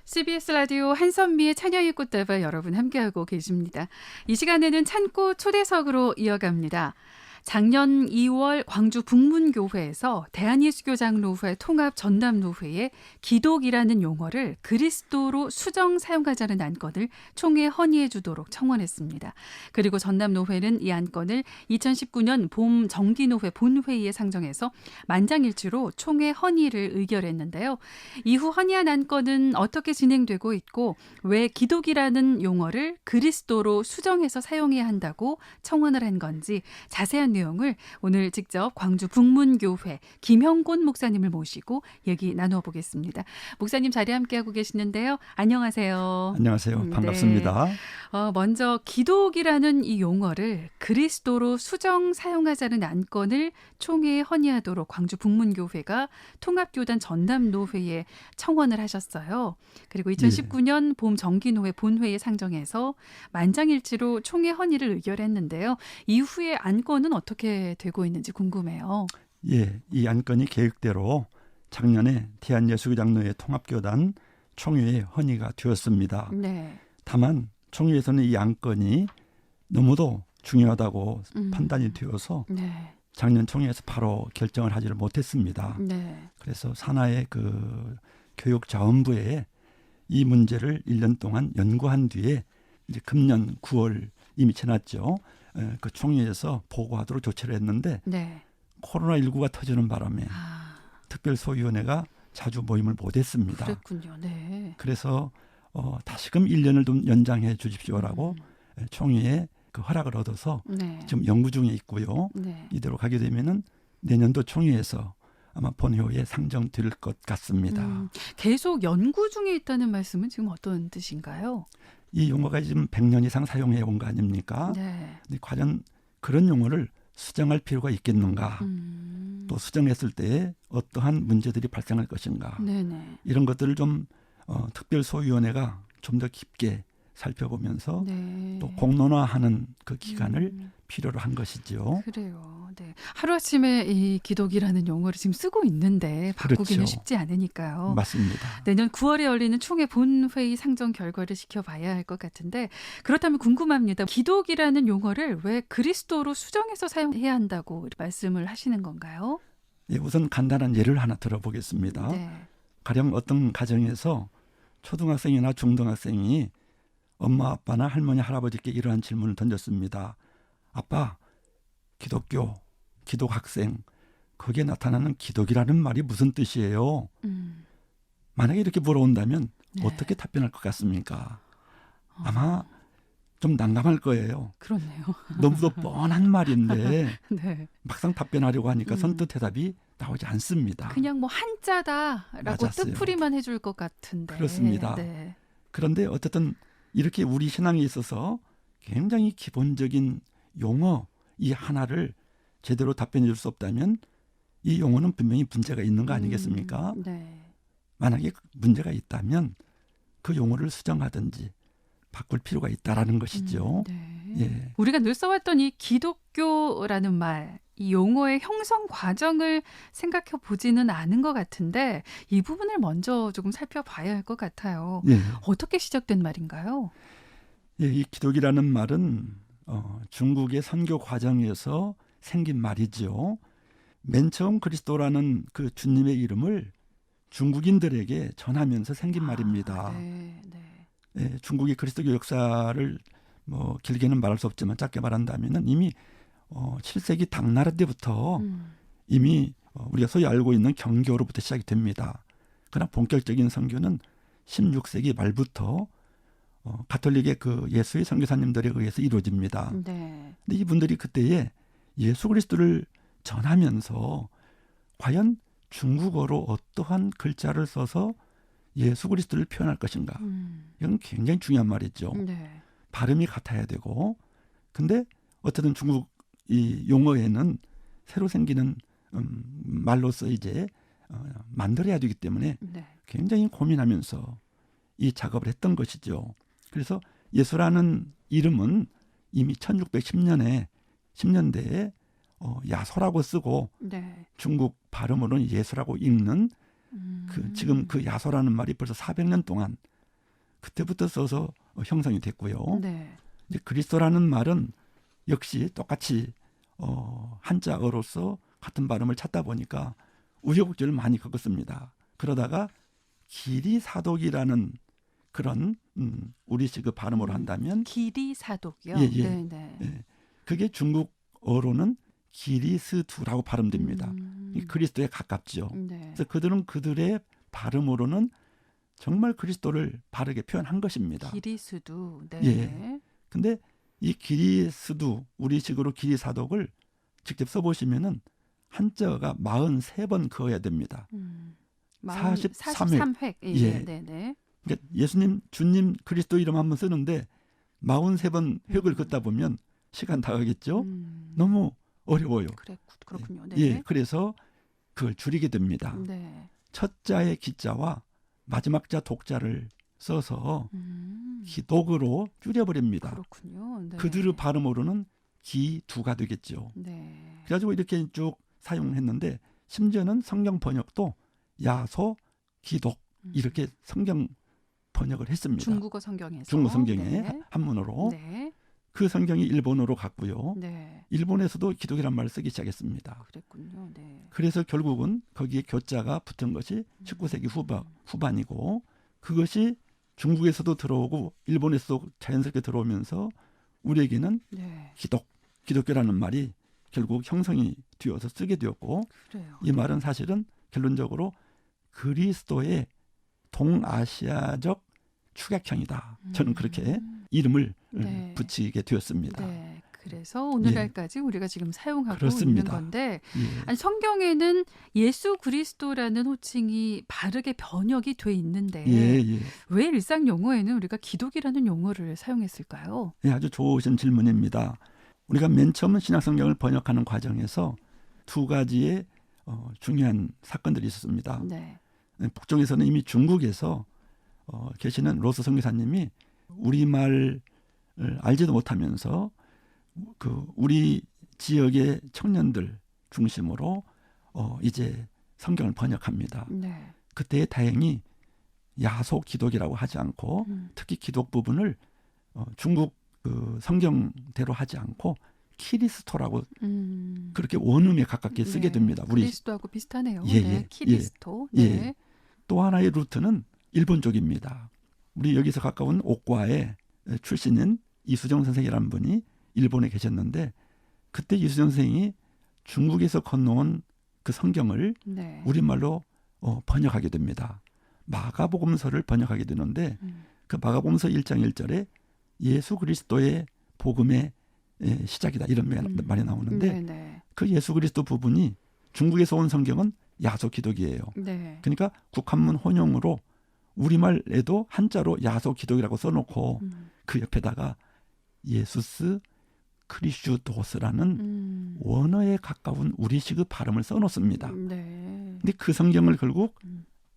CBS 라디오 한선미의 찬양의 꽃다발 여러분 함께하고 계십니다. 이 시간에는 찬꽃 초대석으로 이어갑니다. 작년 2월 광주 북문교회에서 대한예수교장로회 통합 전담노회에 기독이라는 용어를 그리스도로 수정 사용하자는 안건을 총회 헌의해 주도록 청원했습니다. 그리고 전담노회는 이 안건을 2019년 봄 정기노회 본회의에 상정해서 만장일치로 총회 헌의를 의결했는데요. 이후 헌의한 안건은 어떻게 진행되고 있고 왜 기독이라는 용어를 그리스도로 수정해서 사용해야 한다고 청원을 한 건지 자세한 내용을 오늘 직접 광주 북문교회 김형곤 목사님을 모시고 얘기 나눠보겠습니다. 목사님 자리 함께하고 계시는데요. 안녕하세요. 안녕하세요. 반갑습니다. 네. 먼저 기독이라는 이 용어를 그리스도로 수정 사용하자는 안건을 총회에 헌의하도록 광주 북문교회가 통합교단 전담노회에 청원을 하셨어요. 그리고 2019년 봄 정기노회 본회의에 상정해서 만장일치로 총회 헌의를 의결했는데요. 이후에 안건은 어떻게 되고 있는지 궁금해요. 예, 이 안건이 계획대로 작년에 대한예수교장로회 통합교단 총회에 헌의가 되었습니다. 네. 다만 총회에서는 이 안건이 너무도 중요하다고 판단이 되어서 네. 작년 총회에서 바로 결정을 하지를 못했습니다. 네. 그래서 산하의 그 교육자원부에 이 문제를 1년 동안 연구한 뒤에 이제 금년 9월 이미 지났죠. 그 총회에서 보고하도록 조치를 했는데 네. 코로나19가 터지는 바람에 특별소위원회가 자주 모임을 못했습니다. 그랬군요. 네. 그래서 다시금 1년을 좀 연장해 주십시오라고 총회에 그 허락을 얻어서 네. 지금 연구 중에 있고요. 네. 이대로 가게 되면은 내년도 총회에서 아마 본회의에 상정될 것 같습니다. 계속 연구 중에 있다는 말씀은 지금 어떤 뜻인가요? 이 용어가 지금 100년 이상 사용해 온 거 아닙니까? 네. 근데 과연 그런 용어를 수정할 필요가 있겠는가? 또 수정했을 때 어떠한 문제들이 발생할 것인가? 네네. 이런 것들을 좀 특별소위원회가 좀 더 깊게 살펴보면서 네. 또 공론화하는 그 기간을 필요로 한 것이죠. 그래요. 네. 하루아침에 이 기독이라는 용어를 지금 쓰고 있는데 바꾸기는 그렇죠. 쉽지 않으니까요. 맞습니다. 내년 9월에 열리는 총회 본회의 상정 결과를 지켜봐야 할 것 같은데 그렇다면 궁금합니다. 기독이라는 용어를 왜 그리스도로 수정해서 사용해야 한다고 말씀을 하시는 건가요? 예, 우선 간단한 예를 하나 들어보겠습니다. 네. 가령 어떤 가정에서 초등학생이나 중등학생이 엄마 아빠나 할머니 할아버지께 이러한 질문을 던졌습니다. 아빠, 기독교, 기독학생, 거기에 나타나는 기독이라는 말이 무슨 뜻이에요? 만약에 이렇게 물어온다면 네. 어떻게 답변할 것 같습니까? 아마 좀 난감할 거예요. 그렇네요. 너무도 뻔한 말인데 네. 막상 답변하려고 하니까 선뜻 대답이 나오지 않습니다. 그냥 뭐 한자다라고 맞았어요. 뜻풀이만 해줄 것 같은데. 그렇습니다. 네. 그런데 어쨌든 이렇게 우리 신앙에 있어서 굉장히 기본적인 용어 이 하나를 제대로 답변해 줄 수 없다면 이 용어는 분명히 문제가 있는 거 아니겠습니까? 네. 만약에 문제가 있다면 그 용어를 수정하든지 바꿀 필요가 있다라는 것이죠. 네. 예. 우리가 늘 써왔던 이 기독교라는 말, 이 용어의 형성 과정을 생각해 보지는 않은 것 같은데 이 부분을 먼저 조금 살펴봐야 할 것 같아요. 예. 어떻게 시작된 말인가요? 예, 이 기독이라는 말은 중국의 선교 과정에서 생긴 말이죠. 맨 처음 그리스도라는 그 주님의 이름을 중국인들에게 전하면서 생긴 말입니다. 네, 네. 예, 중국의 그리스도교 역사를 뭐 길게는 말할 수 없지만 짧게 말한다면은 이미 7세기 당나라 때부터 이미 우리가 소위 알고 있는 경교로부터 시작이 됩니다. 그러나 본격적인 선교는 16세기 말부터 가톨릭의 그 예수의 선교사님들에 의해서 이루어집니다. 네. 근데 이분들이 그때에 예수 그리스도를 전하면서 과연 중국어로 어떠한 글자를 써서 예수 그리스도를 표현할 것인가. 이건 굉장히 중요한 말이죠. 네. 발음이 같아야 되고. 근데 어쨌든 중국 이 용어에는 새로 생기는 말로서 이제 만들어야 되기 때문에 네. 굉장히 고민하면서 이 작업을 했던 것이죠. 그래서 예수라는 이름은 이미 1610년대에 야소라고 쓰고 네. 중국 발음으로는 예수라고 읽는 지금 그 야소라는 말이 벌써 400년 동안 그때부터 써서 형성이 됐고요. 네. 이제 그리스도라는 말은 역시 똑같이 한자어로서 같은 발음을 찾다 보니까 우여곡절을 많이 겪었습니다. 그러다가 기리사독이라는 그런 우리식 그 발음으로 한다면 기리사독이요. 예, 예. 네, 네. 예, 그게 중국어로는 기리스두라고 발음됩니다. 그리스도에 가깝죠. 네. 그래서 그들은 그들의 발음으로는 정말 그리스도를 바르게 표현한 것입니다. 기리수도. 네. 예. 근데 이 기리스두 우리식으로 기리사독을 직접 써보시면은 한자가 43번 그어야 됩니다. 43획. 예. 예. 네, 네. 그러니까 예수님, 주님, 그리스도 이름 한번 쓰는데 43번 획을 긋다 보면 시간 다 가겠죠. 너무 어려워요. 그렇군요. 네. 예, 그래서 그걸 줄이게 됩니다. 네. 첫 자의 기자와 마지막 자 독자를 써서 기독으로 줄여버립니다. 그렇군요. 네. 그들의 발음으로는 기두가 되겠죠. 네. 그래가지고 이렇게 쭉 사용했는데 심지어는 성경 번역도 야소, 기독 이렇게 성경 번역을 했습니다. 중국어 성경에서. 중국 성경에 네. 한문으로. 네. 그 성경이 일본어로 갔고요. 네. 일본에서도 기독이란 말을 쓰기 시작했습니다. 그랬군요. 네. 그래서 결국은 거기에 교자가 붙은 것이 19세기 후반이고 그것이 중국에서도 들어오고 일본에서도 자연스럽게 들어오면서 우리에게는 네. 기독교라는 말이 결국 형성이 되어서 쓰게 되었고 그래요. 이 말은 사실은 결론적으로 그리스도의 동아시아적 축약형이다. 저는 그렇게 이름을 네. 붙이게 되었습니다. 네. 그래서 오늘날까지 우리가 지금 사용하고 그렇습니다. 있는 건데 예. 아니, 성경에는 예수 그리스도라는 호칭이 바르게 번역이 돼 있는데 예, 예. 왜 일상 용어에는 우리가 기독이라는 용어를 사용했을까요? 예, 아주 좋으신 질문입니다. 우리가 맨 처음 신약성경을 번역하는 과정에서 두 가지의 중요한 사건들이 있었습니다. 네. 북쪽에서는 이미 중국에서 계시는 로스 선교사님이 우리말을 알지도 못하면서 그 우리 지역의 청년들 중심으로 이제 성경을 번역합니다. 네. 그때 다행히 야소 기독이라고 하지 않고 특히 기독 부분을 중국 그 성경대로 하지 않고 키리스토라고 그렇게 원음에 가깝게 쓰게 네. 됩니다. 우리 그리스도하고 비슷하네요. 예, 네. 예, 키리스토. 예. 네. 또 하나의 루트는 일본 쪽입니다. 우리 여기서 가까운 옥과의 출신인 이수정 선생이라는 분이 일본에 계셨는데 그때 이수정 선생이 중국에서 건너온 그 성경을 네. 우리말로 번역하게 됩니다. 마가복음서를 번역하게 되는데 그 마가복음서 1장 1절에 예수 그리스도의 복음의 시작이다 이런 말이 나오는데 네, 네. 그 예수 그리스도 부분이 중국에서 온 성경은 야소 기독이에요. 네. 그러니까 국한문 혼용으로 우리말에도 한자로 야소 기독이라고 써놓고 그 옆에다가 예수스 크리슈도스라는 원어에 가까운 우리식의 발음을 써놓습니다. 네. 근데 그 성경을 결국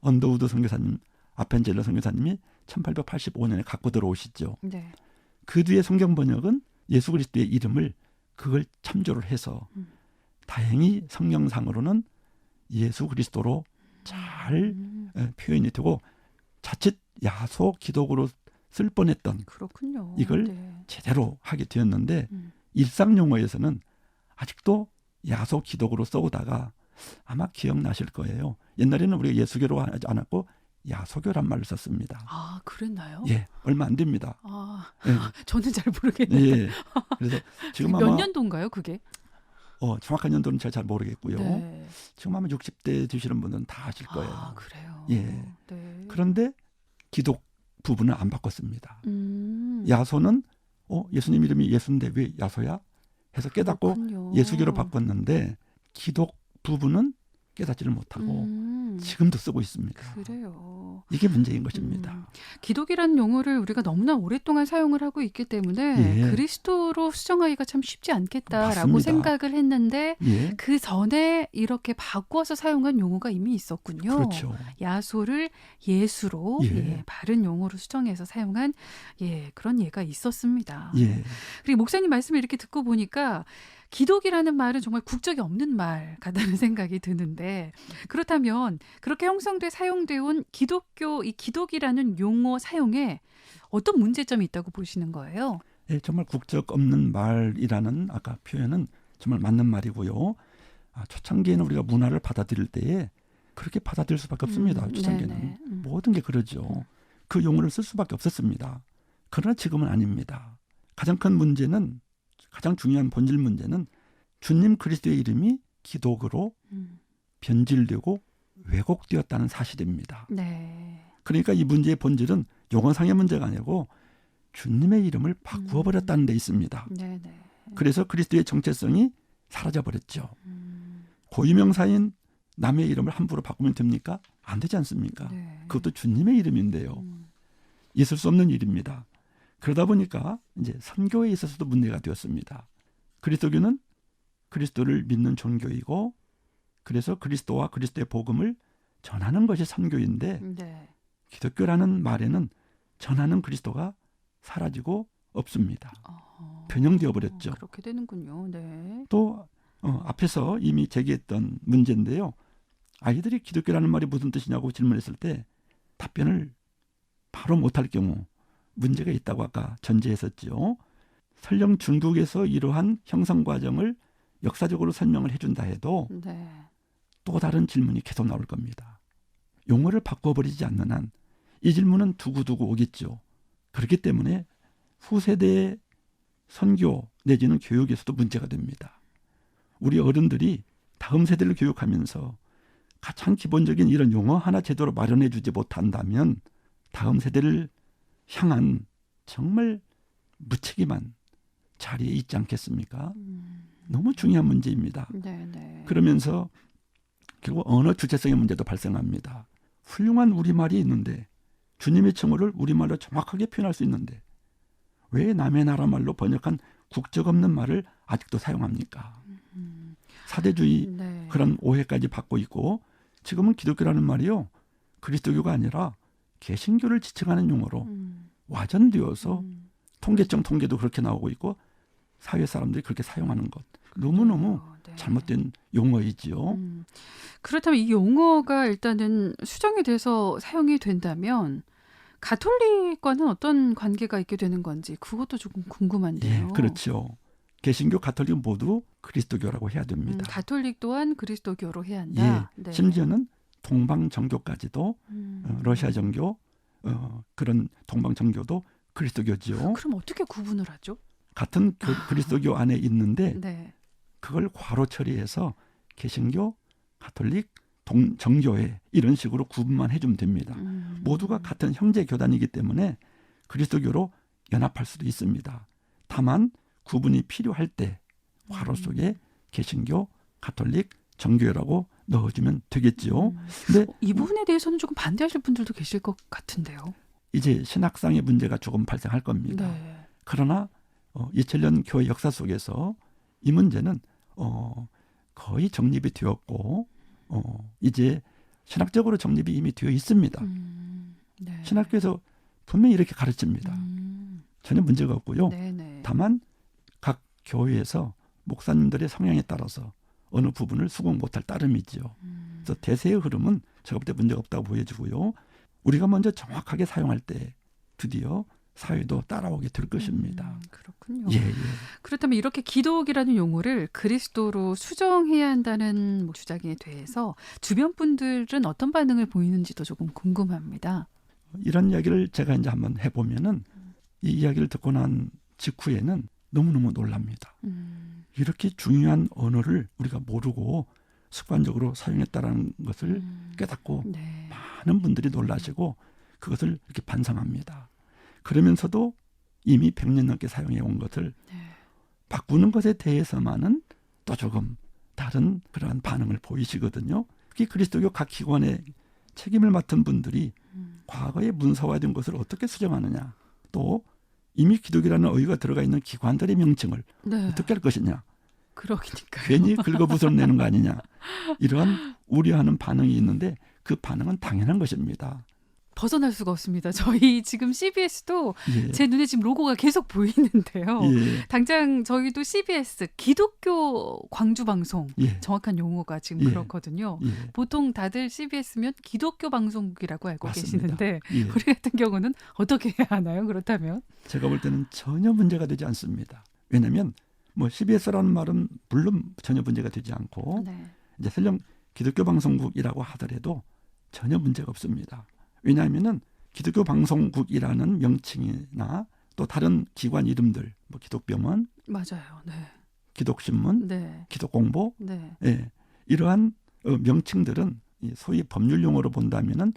언더우드 선교사님, 아펜젤러 선교사님이 1885년에 갖고 들어오시죠. 네. 그 뒤에 성경 번역은 예수 그리스도의 이름을 그걸 참조를 해서 다행히 성경상으로는 예수 그리스도로 잘 표현이 되고 자칫 야소 기독으로 쓸 뻔했던 그렇군요. 이걸 네. 제대로 하게 되었는데 일상 용어에서는 아직도 야소 기독으로 써오다가 아마 기억나실 거예요. 옛날에는 우리가 예수교로 하지 않았고 야소교란 말을 썼습니다. 아, 그랬나요? 예, 얼마 안 됩니다. 아, 예. 저는 잘 모르겠는데. 예. 그래서 지금 몇 아마 년도인가요, 그게? 정확한 연도는 제가 잘 모르겠고요. 네. 지금 아마 60대 되시는 분들은 다 아실 거예요. 아, 그래요. 예. 네. 그런데 기독 부분은 안 바꿨습니다. 야소는 예수님 이름이 예수인데 왜 야소야? 해서 깨닫고 그렇군요. 예수교로 바꿨는데 기독 부분은 깨닫지를 못하고 지금도 쓰고 있습니다. 그래요. 이게 문제인 것입니다. 기독이라는 용어를 우리가 너무나 오랫동안 사용을 하고 있기 때문에 예. 그리스도로 수정하기가 참 쉽지 않겠다라고 맞습니다. 생각을 했는데 예, 그 전에 이렇게 바꿔서 사용한 용어가 이미 있었군요. 그렇죠. 야소를 예수로 예. 바른 용어로 수정해서 사용한 그런 예가 있었습니다. 예, 그리고 목사님 말씀을 이렇게 듣고 보니까 기독이라는 말은 정말 국적이 없는 말 같다는 생각이 드는데 그렇다면 그렇게 형성돼 사용돼 온 기독교 이 기독이라는 용어 사용에 어떤 문제점이 있다고 보시는 거예요? 예, 정말 국적 없는 말이라는 아까 표현은 정말 맞는 말이고요. 초창기에는 우리가 문화를 받아들일 때에 그렇게 받아들일 수밖에 없습니다. 초창기에는. 모든 게 그러죠. 그 용어를 쓸 수밖에 없었습니다. 그러나 지금은 아닙니다. 가장 큰 문제는, 가장 중요한 본질 문제는 주님 그리스도의 이름이 기독으로 변질되고 왜곡되었다는 사실입니다. 네. 그러니까 이 문제의 본질은 용어상의 문제가 아니고 주님의 이름을 바꾸어 버렸다는 데 있습니다. 네네. 그래서 그리스도의 정체성이 사라져 버렸죠. 고유명사인 남의 이름을 함부로 바꾸면 됩니까? 안 되지 않습니까? 네. 그것도 주님의 이름인데요. 있을 수 없는 일입니다. 그러다 보니까 이제 선교에 있어서도 문제가 되었습니다. 그리스도교는 그리스도를 믿는 종교이고, 그래서 그리스도와 그리스도의 복음을 전하는 것이 선교인데, 네. 기독교라는 말에는 전하는 그리스도가 사라지고 없습니다. 변형되어 버렸죠. 그렇게 되는군요. 네. 또 앞에서 이미 제기했던 문제인데요. 아이들이 기독교라는 말이 무슨 뜻이냐고 질문했을 때 답변을 바로 못할 경우 문제가 있다고 아까 전제했었죠. 설령 중국에서 이러한 형성 과정을 역사적으로 설명을 해준다 해도 네. 또 다른 질문이 계속 나올 겁니다. 용어를 바꿔버리지 않는 한 이 질문은 두고두고 오겠죠. 그렇기 때문에 후세대의 선교 내지는 교육에서도 문제가 됩니다. 우리 어른들이 다음 세대를 교육하면서 가장 기본적인 이런 용어 하나 제대로 마련해 주지 못한다면 다음 세대를 향한 정말 무책임한 자리에 있지 않겠습니까? 너무 중요한 문제입니다. 네네. 그러면서 결국 언어 주체성의 문제도 발생합니다. 훌륭한 우리말이 있는데 주님의称호를 우리말로 정확하게 표현할 수 있는데 왜 남의 나라 말로 번역한 국적 없는 말을 아직도 사용합니까? 사대주의 네. 그런 오해까지 받고 있고, 지금은 기독교라는 말이요, 그리스도교가 아니라 개신교를 지칭하는 용어로 와전되어서 통계청 통계도 그렇게 나오고 있고 사회 사람들이 그렇게 사용하는 것, 너무너무 네. 잘못된 용어이지요. 그렇다면 이 용어가 일단은 수정이 돼서 사용이 된다면 가톨릭과는 어떤 관계가 있게 되는 건지 그것도 조금 궁금한데요. 예, 그렇죠. 개신교, 가톨릭 모두 그리스도교라고 해야 됩니다. 가톨릭 또한 그리스도교로 해야 한다. 예, 네. 심지어는 동방 정교까지도 러시아 정교, 그런 동방 정교도 그리스도교지요. 그럼 어떻게 구분을 하죠? 같은 그리스도교 안에 있는데 네. 그걸 괄호 처리해서 개신교, 가톨릭, 정교회 이런 식으로 구분만 해주면 됩니다. 모두가 같은 형제 교단이기 때문에 그리스도교로 연합할 수도 있습니다. 다만 구분이 필요할 때 괄호 속에 개신교, 가톨릭, 정교회라고 넣어주면 되겠지요. 근데 이 부분에 대해서는 조금 반대하실 분들도 계실 것 같은데요. 이제 신학상의 문제가 조금 발생할 겁니다. 네. 그러나 2000년 교회 역사 속에서 이 문제는 거의 정립이 되었고 이제 신학적으로 정립이 이미 되어 있습니다. 네. 신학교에서 분명히 이렇게 가르칩니다. 전혀 문제가 없고요. 네네. 다만 각 교회에서 목사님들의 성향에 따라서 어느 부분을 수긍 못할 따름이지요. 그래서 대세의 흐름은 제가 볼 때 문제가 없다고 보여지고요. 우리가 먼저 정확하게 사용할 때 드디어 사회도 따라오게 될 것입니다. 그렇군요. 예, 예. 그렇다면 이렇게 기독이라는 용어를 그리스도로 수정해야 한다는 주장에 대해서 주변 분들은 어떤 반응을 보이는지도 조금 궁금합니다. 이런 이야기를 제가 이제 한번 해보면은 이 이야기를 듣고 난 직후에는 너무너무 놀랍니다. 이렇게 중요한 언어를 우리가 모르고 습관적으로 사용했다는 것을 깨닫고 네. 많은 분들이 놀라시고 그것을 이렇게 반성합니다. 그러면서도 이미 100년 넘게 사용해 온 것을 바꾸는 것에 대해서만은 또 조금 다른 그러한 반응을 보이시거든요. 특히 그리스도교 각 기관의 책임을 맡은 분들이 과거에 문서화된 것을 어떻게 수정하느냐, 또 이미 기독이라는 어휘가 들어가 있는 기관들의 명칭을 네. 어떻게 할 것이냐, 그러니까요. 괜히 긁어부스럼 내는 거 아니냐, 이러한 우려하는 반응이 있는데 그 반응은 당연한 것입니다. 벗어날 수가 없습니다. 저희 지금 CBS도 예. 제 눈에 지금 로고가 계속 보이는데요. 예. 당장 저희도 CBS 기독교 광주 방송 예. 정확한 용어가 지금 예. 그렇거든요. 예. 보통 다들 CBS면 기독교 방송국이라고 알고 맞습니다. 계시는데 예. 우리 같은 경우는 어떻게 해야 하나요? 그렇다면? 제가 볼 때는 전혀 문제가 되지 않습니다. 왜냐하면 뭐 CBS라는 말은 물론 전혀 문제가 되지 않고 네. 이제 설령 기독교 방송국이라고 하더라도 전혀 문제가 없습니다. 왜냐하면은 기독교 방송국이라는 명칭이나 또 다른 기관 이름들, 뭐 기독병원, 맞아요. 네. 기독신문, 네. 기독공보, 네. 예, 이러한 명칭들은 이 소위 법률 용어로 본다면은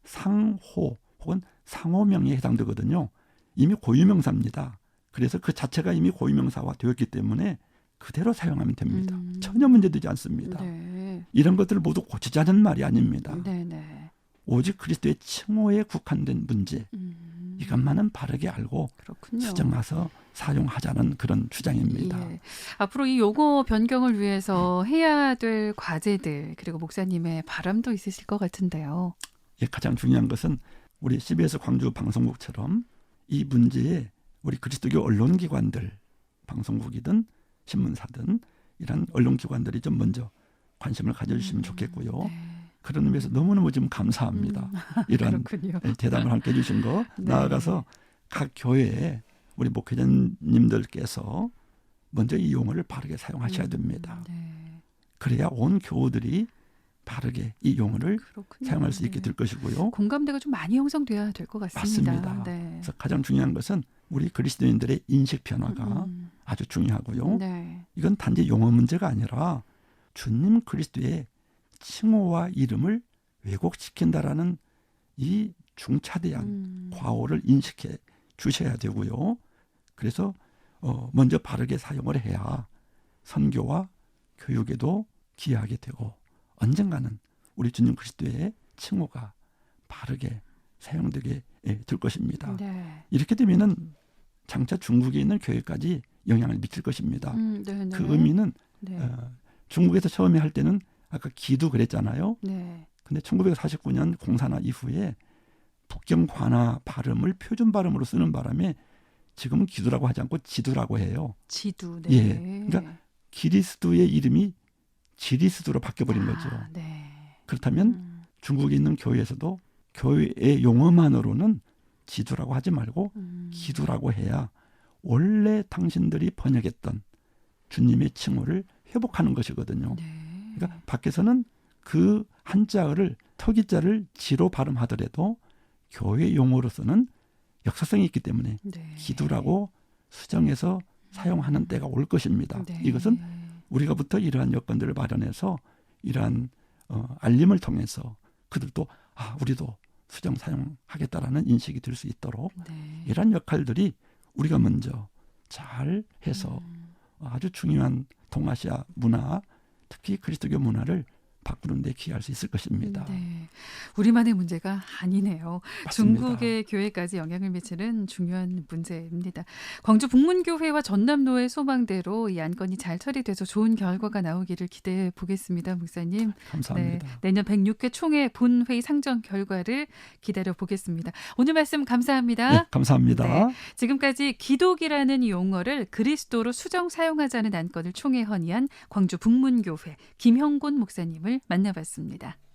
상호 혹은 상호명에 해당되거든요. 이미 고유명사입니다. 그래서 그 자체가 이미 고유명사화 되었기 때문에 그대로 사용하면 됩니다. 전혀 문제되지 않습니다. 네. 이런 것들을 모두 고치자는 말이 아닙니다. 네. 네. 오직 그리스도의 칭호에 국한된 문제, 이것만은 바르게 알고 그렇군요. 수정해서 사용하자는 그런 주장입니다. 예. 앞으로 이 용어 변경을 위해서 해야 될 과제들 그리고 목사님의 바람도 있으실 것 같은데요. 예, 가장 중요한 것은 우리 CBS 광주 방송국처럼 이 문제에 우리 그리스도교 언론기관들, 방송국이든 신문사든 이런 언론기관들이 좀 먼저 관심을 가져주시면 좋겠고요. 네. 그런 의미에서 너무너무 지금 감사합니다. 이런 그렇군요. 대담을 함께 해주신 거. 네. 나아가서 각 교회에 우리 목회자님들께서 먼저 이 용어를 바르게 사용하셔야 됩니다. 네. 그래야 온 교우들이 바르게 이 용어를 그렇군요. 사용할 수 있게 네. 될 것이고요. 공감대가 좀 많이 형성돼야 될 것 같습니다. 맞습니다. 네. 그래서 가장 중요한 것은 우리 그리스도인들의 인식 변화가 아주 중요하고요. 네. 이건 단지 용어 문제가 아니라 주님 그리스도의 칭호와 이름을 왜곡시킨다라는 이 중차대한 과오를 인식해 주셔야 되고요. 그래서 먼저 바르게 사용을 해야 선교와 교육에도 기여하게 되고 언젠가는 우리 주님 그리스도의 칭호가 바르게 사용되게 될 것입니다. 네. 이렇게 되면은 장차 중국에 있는 교회까지 영향을 미칠 것입니다. 네. 그 의미는 네. 중국에서 처음에 할 때는 아까 기도 그랬잖아요. 네. 근데 1949년 공산화 이후에 북경 관화 발음을 표준 발음으로 쓰는 바람에 지금은 기도라고 하지 않고 지두라고 해요. 지두. 네. 예. 그러니까 그리스도의 이름이 지리스도로 바뀌어버린 거죠. 네. 그렇다면 중국에 있는 교회에서도 교회의 용어만으로는 지두라고 하지 말고 기도라고 해야 원래 당신들이 번역했던 주님의 칭호를 회복하는 것이거든요. 네. 그러니까 밖에서는 그 한자어를 터기자를 지로 발음하더라도 교회 용어로서는 역사성이 있기 때문에 네. 기도라고 수정해서 사용하는 때가 올 것입니다. 네. 이것은 우리가부터 이러한 여건들을 마련해서 이러한 알림을 통해서 그들도 우리도 수정 사용하겠다라는 인식이 들 수 있도록 네. 이러한 역할들이 우리가 먼저 잘 해서 아주 중요한 동아시아 문화, 특히 그리스도교 문화를 바꾸는 데 기여할 수 있을 것입니다. 네. 우리만의 문제가 아니네요. 맞습니다. 중국의 교회까지 영향을 미치는 중요한 문제입니다. 광주 북문교회와 전남로의 소망대로 이 안건이 잘 처리돼서 좋은 결과가 나오기를 기대해 보겠습니다. 목사님. 감사합니다. 네, 내년 106회 총회 본회의 상정 결과를 기다려 보겠습니다. 오늘 말씀 감사합니다. 네, 감사합니다. 네, 지금까지 기독이라는 용어를 그리스도로 수정 사용하자는 안건을 총회 헌의한 광주 북문교회 김형곤 목사님을 만나봤습니다.